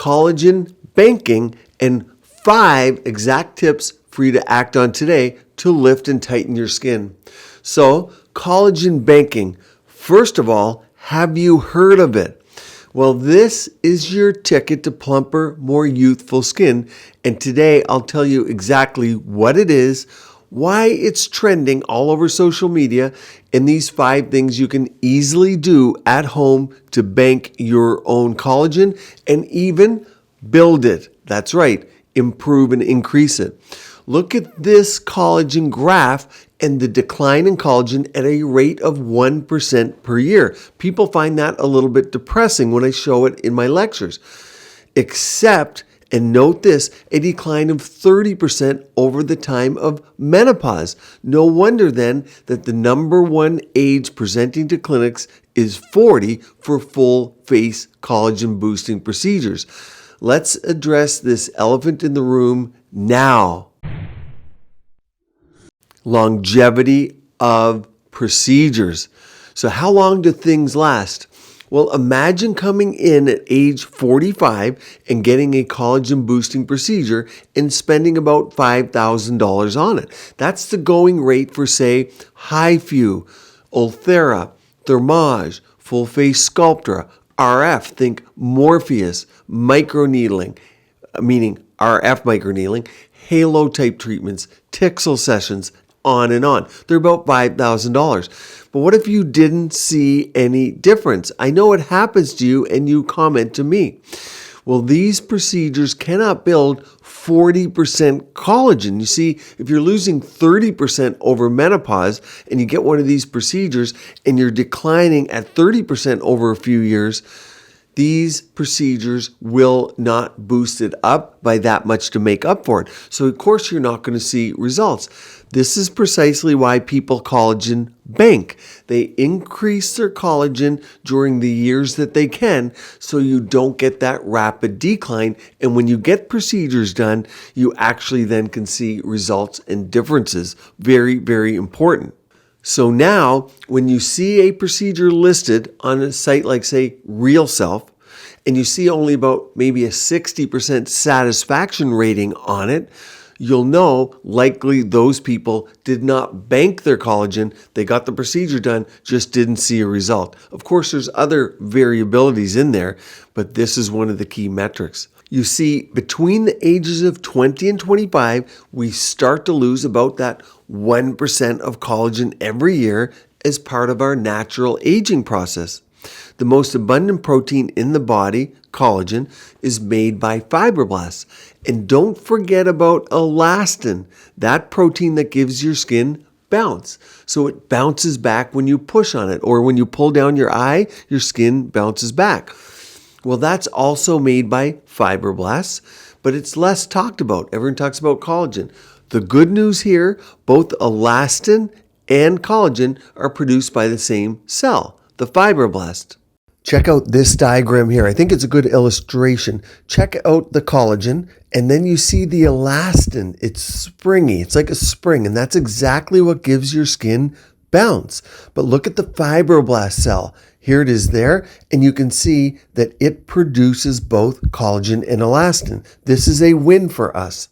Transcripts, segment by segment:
collagen banking, and 5 exact tips for you to act on today to lift and tighten your skin. So, collagen banking. First of all, have you heard of it? Well, this is your ticket to plumper, more youthful skin, and today I'll tell you exactly what it is, why it's trending all over social media, and these 5 things you can easily do at home to bank your own collagen and even build it. That's right, improve and increase it. Look at this collagen graph and the decline in collagen at a rate of 1% per year. People find that a little bit depressing when I show it in my lectures. Except, and note this, a decline of 30% over the time of menopause. No wonder then that the number one age presenting to clinics is 40 for full face collagen boosting procedures. Let's address this elephant in the room now. Longevity of procedures. So how long do things last? Well, imagine coming in at age 45 and getting a collagen boosting procedure and spending about $5,000 on it. That's the going rate for, say, HIFU, Ulthera, Thermage, full face SCULPTRA, RF, think Morpheus, microneedling, meaning RF microneedling, halo type treatments, Tixel sessions, on and on. They're about $5,000. But what if you didn't see any difference? I know it happens to you and you comment to me. Well, these procedures cannot build 40% collagen. You see, if you're losing 30% over menopause and you get one of these procedures and you're declining at 30% over a few years, these procedures will not boost it up by that much to make up for it. So of course you're not going to see results. This is precisely why people collagen bank. They increase their collagen during the years that they can so you don't get that rapid decline. And when you get procedures done, you actually then can see results and differences. Very, very important. So now, when you see a procedure listed on a site like, say, RealSelf, and you see only about maybe a 60% satisfaction rating on it, you'll know likely those people did not bank their collagen. They got the procedure done, just didn't see a result. Of course, there's other variabilities in there, but this is one of the key metrics. You see, between the ages of 20 and 25, we start to lose about that 1% of collagen every year as part of our natural aging process. The most abundant protein in the body, collagen, is made by fibroblasts. And don't forget about elastin, that protein that gives your skin bounce. So it bounces back when you push on it, or when you pull down your eye, your skin bounces back. Well, that's also made by fibroblasts, but it's less talked about. Everyone talks about collagen. The good news here, both elastin and collagen are produced by the same cell, the fibroblast. Check out this diagram here. I think it's a good illustration. Check out the collagen, and then you see the elastin. It's springy. It's like a spring, and that's exactly what gives your skin bounce. But look at the fibroblast cell. Here it is there, and you can see that it produces both collagen and elastin. This is a win for us.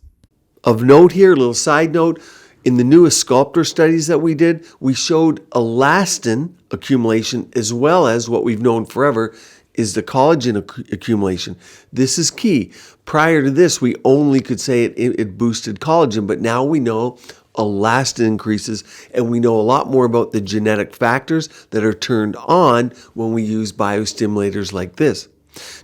Of note here, a little side note, in the newest SCULPTRA studies that we did, we showed elastin accumulation as well as what we've known forever is the collagen accumulation. This is key. Prior to this, we only could say it boosted collagen, but now we know elastin increases, and we know a lot more about the genetic factors that are turned on when we use biostimulators like this.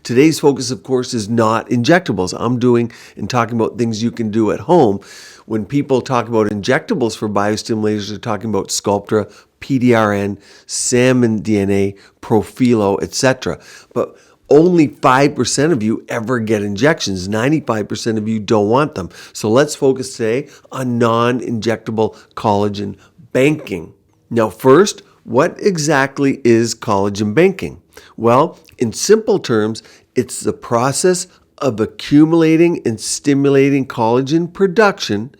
Today's focus, of course, is not injectables. I'm doing and talking about things you can do at home. When people talk about injectables for biostimulators, they're talking about SCULPTRA, PDRN, salmon DNA, Profilo, etc. But only 5% of you ever get injections. 95% of you don't want them. So let's focus today on non-injectable collagen banking. Now first, what exactly is collagen banking? Well, in simple terms, it's the process of accumulating and stimulating collagen production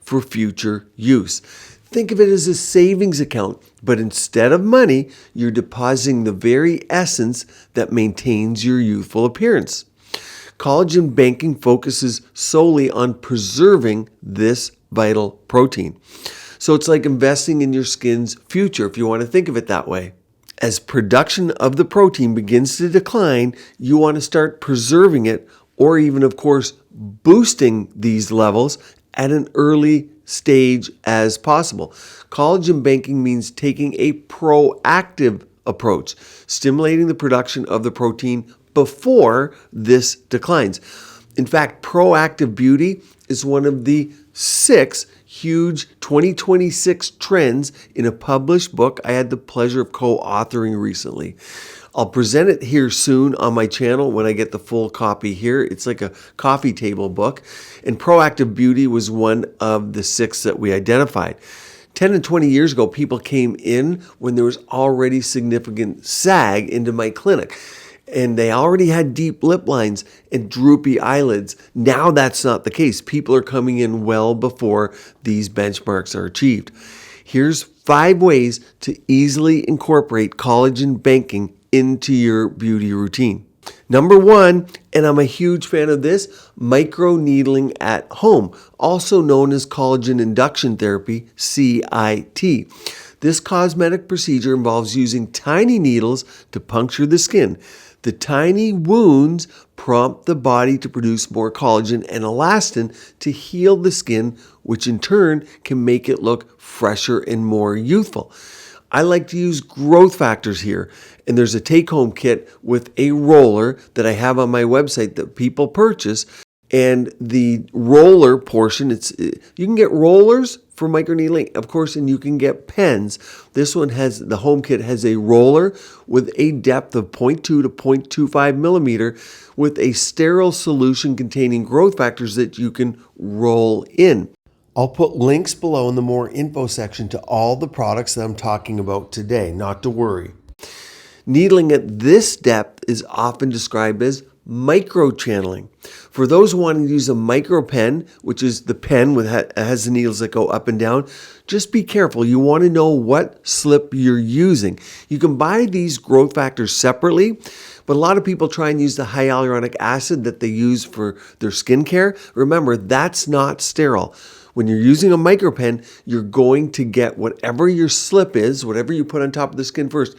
for future use. Think of it as a savings account, but instead of money, you're depositing the very essence that maintains your youthful appearance. Collagen banking focuses solely on preserving this vital protein. So it's like investing in your skin's future, if you want to think of it that way. As production of the protein begins to decline, you want to start preserving it, or even, of course, boosting these levels at an early stage as possible. Collagen banking means taking a proactive approach, stimulating the production of the protein before this declines. In fact, proactive beauty is one of the 6 huge 2026 trends in a published book I had the pleasure of co-authoring recently. I'll present it here soon on my channel when I get the full copy here. It's like a coffee table book. And proactive beauty was one of the 6 that we identified. 10 and 20 years ago, people came in when there was already significant sag into my clinic. And they already had deep lip lines and droopy eyelids. Now that's not the case. People are coming in well before these benchmarks are achieved. Here's 5 ways to easily incorporate collagen banking into your beauty routine. Number 1, and I'm a huge fan of this, microneedling at home, also known as collagen induction therapy, CIT. This cosmetic procedure involves using tiny needles to puncture the skin. The tiny wounds prompt the body to produce more collagen and elastin to heal the skin, which in turn can make it look fresher and more youthful. I like to use growth factors here, and there's a take-home kit with a roller that I have on my website that people purchase. And the roller portion, you can get rollers for microneedling, of course, and you can get pens. This one the home kit has a roller with a depth of 0.2 to 0.25 millimeter with a sterile solution containing growth factors that you can roll in. I'll put links below in the more info section to all the products that I'm talking about today, not to worry. Needling at this depth is often described as microchanneling. For those wanting to use a micro pen, which is the pen has the needles that go up and down, just be careful. You want to know what slip you're using. You can buy these growth factors separately, but a lot of people try and use the hyaluronic acid that they use for their skincare. Remember, that's not sterile. When you're using a micro pen, you're going to get whatever your slip is, whatever you put on top of the skin first,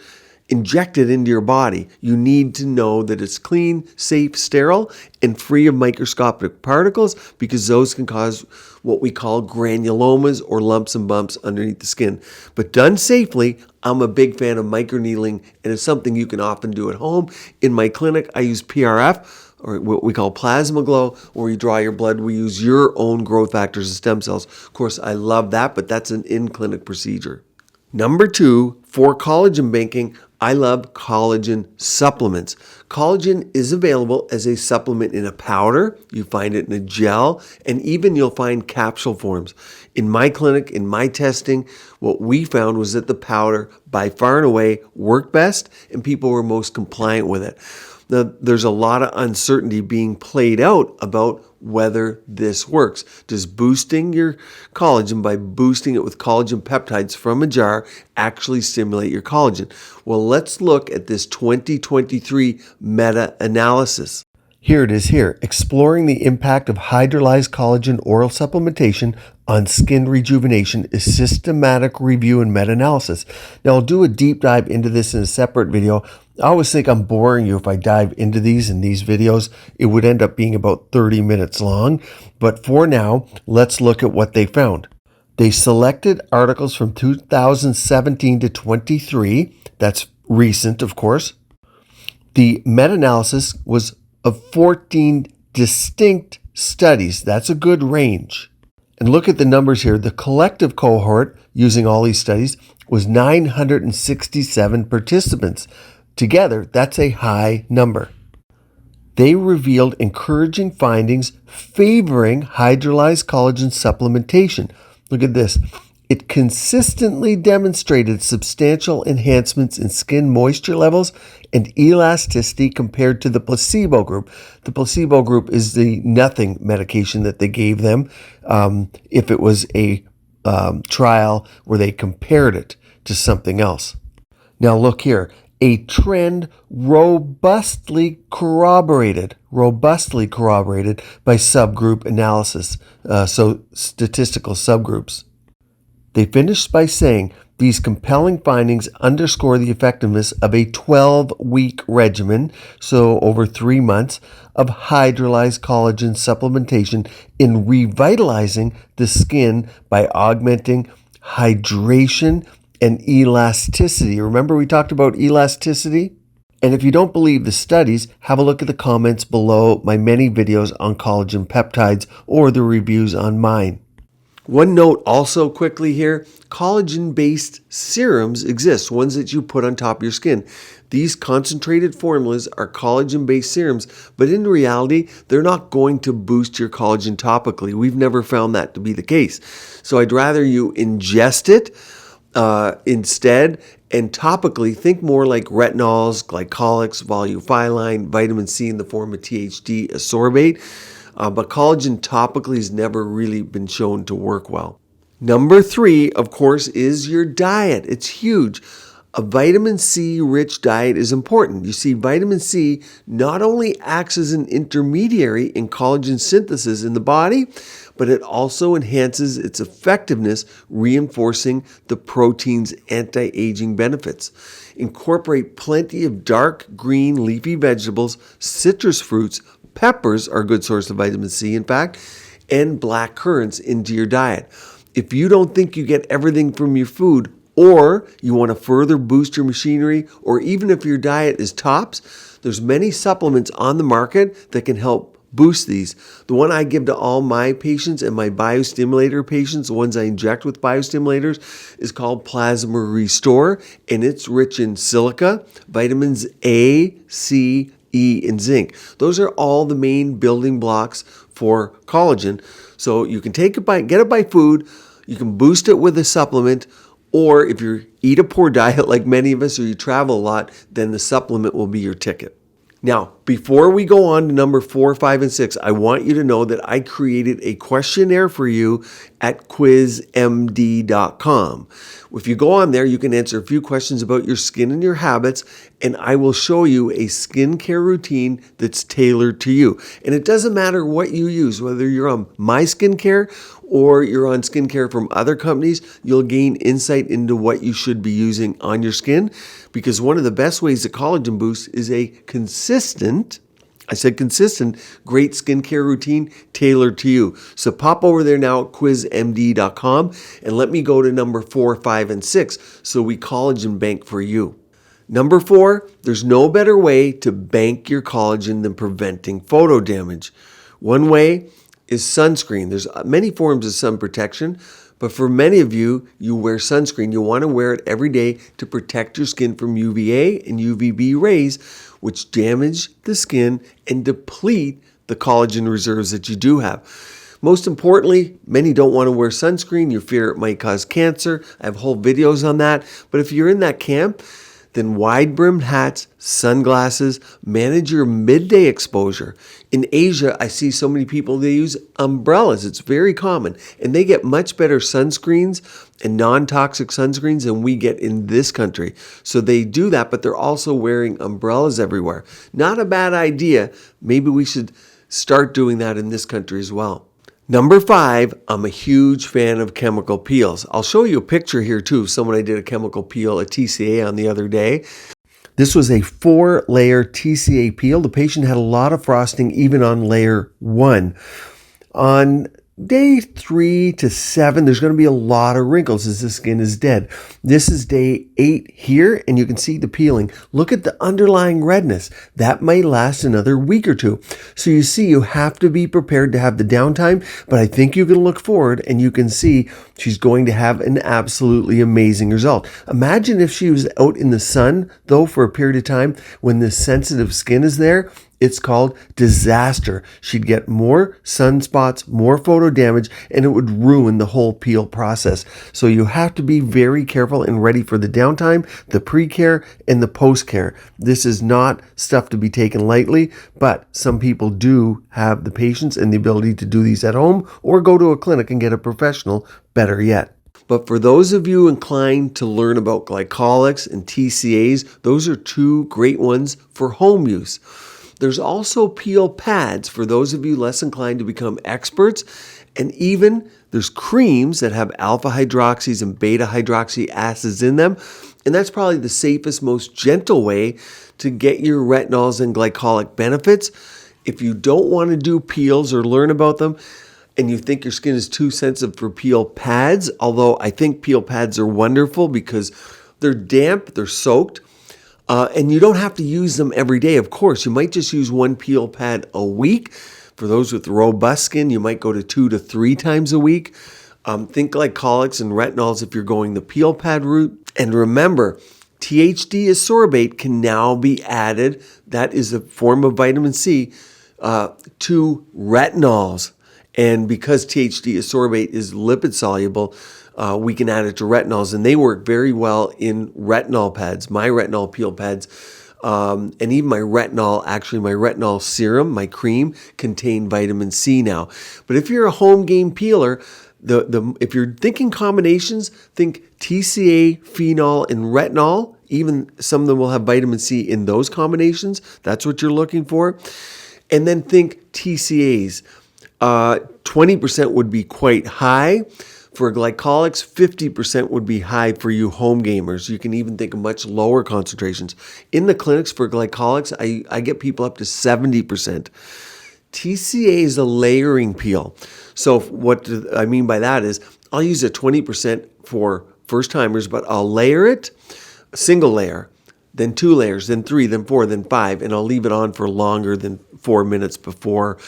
inject it into your body. You need to know that it's clean, safe, sterile, and free of microscopic particles, because those can cause what we call granulomas or lumps and bumps underneath the skin. But done safely, I'm a big fan of microneedling, and it's something you can often do at home. In my clinic, I use PRF, or what we call plasma glow, where you draw your blood. We use your own growth factors and stem cells. Of course, I love that, but that's an in-clinic procedure. Number 2, for collagen banking, I love collagen supplements. Collagen is available as a supplement in a powder. You find it in a gel, and even you'll find capsule forms. In my clinic, in my testing, what we found was that the powder by far and away worked best, and people were most compliant with it. Now, there's a lot of uncertainty being played out about whether this works. Does boosting your collagen by boosting it with collagen peptides from a jar actually stimulate your collagen? Well, let's look at this 2023 meta-analysis. Here it is here, exploring the impact of hydrolyzed collagen oral supplementation on skin rejuvenation, is systematic review and meta-analysis. Now, I'll do a deep dive into this in a separate video. I always think I'm boring you if I dive into these in these videos. It would end up being about 30 minutes long. But for now, let's look at what they found. They selected articles from 2017 to 23. That's recent, of course. The meta-analysis was of 14 distinct studies. That's a good range. And look at the numbers here. The collective cohort using all these studies was 967 participants. Together, that's a high number. They revealed encouraging findings favoring hydrolyzed collagen supplementation. Look at this. It consistently demonstrated substantial enhancements in skin moisture levels and elasticity compared to the placebo group. The placebo group is the nothing medication that they gave them if it was a trial where they compared it to something else. Now look here. a trend robustly corroborated by subgroup analysis, so statistical subgroups. They finished by saying, these compelling findings underscore the effectiveness of a 12-week regimen, so over 3 months, of hydrolyzed collagen supplementation in revitalizing the skin by augmenting hydration and elasticity. Remember we talked about elasticity? And if you don't believe the studies, have a look at the comments below my many videos on collagen peptides or the reviews on mine. One note also quickly here, collagen-based serums exist, ones that you put on top of your skin. These concentrated formulas are collagen-based serums, but in reality, they're not going to boost your collagen topically. We've never found that to be the case. So I'd rather you ingest it instead, and topically think more like retinols, glycolics, volufiline, vitamin C in the form of THD ascorbate. But collagen topically has never really been shown to work well. Number 3, of course, is your diet. It's huge. A vitamin C rich diet is important. You see, vitamin C not only acts as an intermediary in collagen synthesis in the body, but it also enhances its effectiveness, reinforcing the protein's anti-aging benefits. Incorporate plenty of dark green leafy vegetables, citrus fruits, peppers are a good source of vitamin C, in fact, and black currants into your diet. If you don't think you get everything from your food, or you want to further boost your machinery, or even if your diet is tops, there's many supplements on the market that can help boost these. The one I give to all my patients and my biostimulator patients, the ones I inject with biostimulators, is called Plasma Restore, and it's rich in silica, vitamins A, C, E, and zinc. Those are all the main building blocks for collagen. So you can get it by food, you can boost it with a supplement, or if you eat a poor diet like many of us or you travel a lot, then the supplement will be your ticket. Now, before we go on to number 4, 5, and 6, I want you to know that I created a questionnaire for you at quizmd.com. If you go on there, you can answer a few questions about your skin and your habits, and I will show you a skincare routine that's tailored to you. And it doesn't matter what you use, whether you're on My Skincare or you're on skincare from other companies, you'll gain insight into what you should be using on your skin, because one of the best ways to collagen boost is a consistent, great skincare routine tailored to you. So pop over there now at quizmd.com and let me go to number 4, 5, and 6 so we collagen bank for you. Number 4, there's no better way to bank your collagen than preventing photo damage. One way is sunscreen. There's many forms of sun protection, but for many of you, you wear sunscreen. You want to wear it every day to protect your skin from UVA and UVB rays, which damage the skin and deplete the collagen reserves that you do have. Most importantly, many don't want to wear sunscreen. You fear it might cause cancer. I have whole videos on that. But if you're in that camp, then wide-brimmed hats, sunglasses, manage your midday exposure. In Asia, I see so many people, they use umbrellas. It's very common. And they get much better sunscreens and non-toxic sunscreens than we get in this country. So they do that, but they're also wearing umbrellas everywhere. Not a bad idea. Maybe we should start doing that in this country as well. Number 5, I'm a huge fan of chemical peels. I'll show you a picture here too of someone I did a chemical peel at TCA on the other day. This was a 4-layer TCA peel. The patient had a lot of frosting even on layer 1. On day 3 to 7, there's going to be a lot of wrinkles as the skin is dead. This is day 8 here, and you can see the peeling. Look at the underlying redness. That might last another week or 2. So you see, you have to be prepared to have the downtime, but I think you can look forward and you can see she's going to have an absolutely amazing result. Imagine if she was out in the sun, though, for a period of time when the sensitive skin is there. It's called disaster. She'd get more sunspots, more photo damage, and it would ruin the whole peel process. So you have to be very careful and ready for the downtime, the pre-care, and the post-care. This is not stuff to be taken lightly, but some people do have the patience and the ability to do these at home or go to a clinic and get a professional, better yet. But for those of you inclined to learn about glycolics and TCAs, those are two great ones for home use. There's also peel pads for those of you less inclined to become experts. And even there's creams that have alpha hydroxys and beta hydroxy acids in them. And that's probably the safest, most gentle way to get your retinols and glycolic benefits. If you don't want to do peels or learn about them, and you think your skin is too sensitive for peel pads, although I think peel pads are wonderful because they're damp, they're soaked, and you don't have to use them every day. Of course, you might just use one peel pad a week. For those with robust skin, you might go to 2 to 3 times a week. Think glycolics and retinols if you're going the peel pad route. And remember, THD ascorbate can now be added, that is a form of vitamin C, to retinols. And because THD ascorbate is lipid soluble, we can add it to retinols, and they work very well in retinol pads, my retinol peel pads, and even my retinol serum, my cream, contain vitamin C now. But if you're a home game peeler, if you're thinking combinations, think TCA, phenol, and retinol. Even some of them will have vitamin C in those combinations. That's what you're looking for. And then think TCAs. 20% would be quite high. For glycolics, 50% would be high for you home gamers. You can even think of much lower concentrations. In the clinics for glycolics, I get people up to 70%. TCA is a layering peel. So what I mean by that is I'll use a 20% for first timers, but I'll layer it, a single layer, then 2 layers, then 3, then 4, then 5, and I'll leave it on for longer than 4 minutes before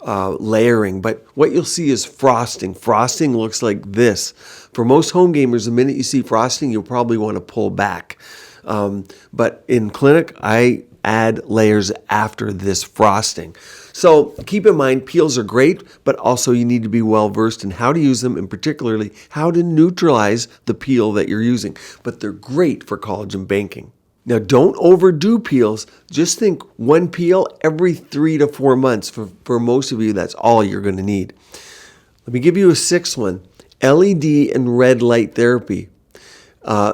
layering. But what you'll see is frosting. Frosting looks like this. For most home gamers, the minute you see frosting, you'll probably want to pull back. But in clinic, I add layers after this frosting. So keep in mind, peels are great, but also you need to be well versed in how to use them, and particularly how to neutralize the peel that you're using. But they're great for collagen banking. Now, don't overdo peels. Just think one peel every 3 to 4 months. For most of you, that's all you're going to need. Let me give you a 6th one, LED and red light therapy.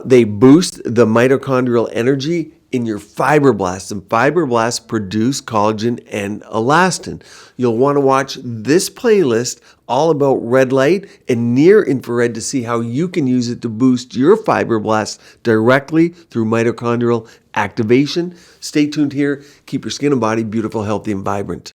They boost the mitochondrial energy in your fibroblasts, and fibroblasts produce collagen and elastin. You'll want to watch this playlist all about red light and near infrared to see how you can use it to boost your fibroblasts directly through mitochondrial activation. Stay tuned here. Keep your skin and body beautiful, healthy, and vibrant.